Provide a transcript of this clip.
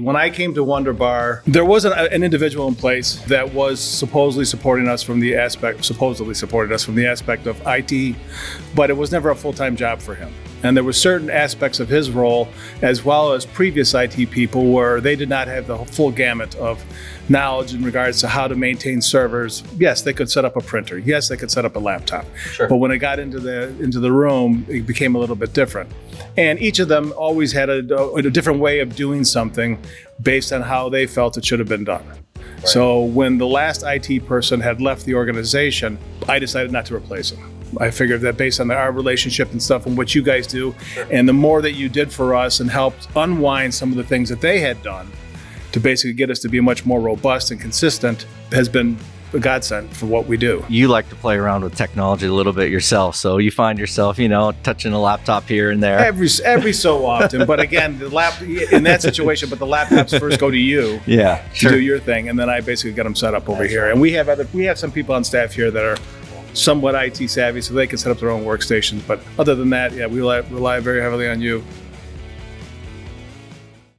when I came to Wunder-Bar, there wasn't an individual in place that was supposedly supporting us from the aspect of IT, but it was never a full-time job for him. And there were certain aspects of his role, as well as previous IT people, where they did not have the full gamut of knowledge in regards to how to maintain servers. Yes, they could set up a printer. Yes, they could set up a laptop. Sure. But when it got into the room, it became a little bit different. And each of them always had a different way of doing something based on how they felt it should have been done. Right. So when the last IT person had left the organization, I decided not to replace him. I figured that based on our relationship and stuff and what you guys do, and the more that you did for us and helped unwind some of the things that they had done to basically get us to be much more robust and consistent, has been a godsend for what we do. You like to play around with technology a little bit yourself, so you find yourself, touching a laptop here and there. Every so often, but again, in that situation, but the laptops first go to you to do your thing, and then I basically get them set up over here. And we have some people on staff here that are somewhat IT savvy, so they can set up their own workstations. But other than that, we rely very heavily on you.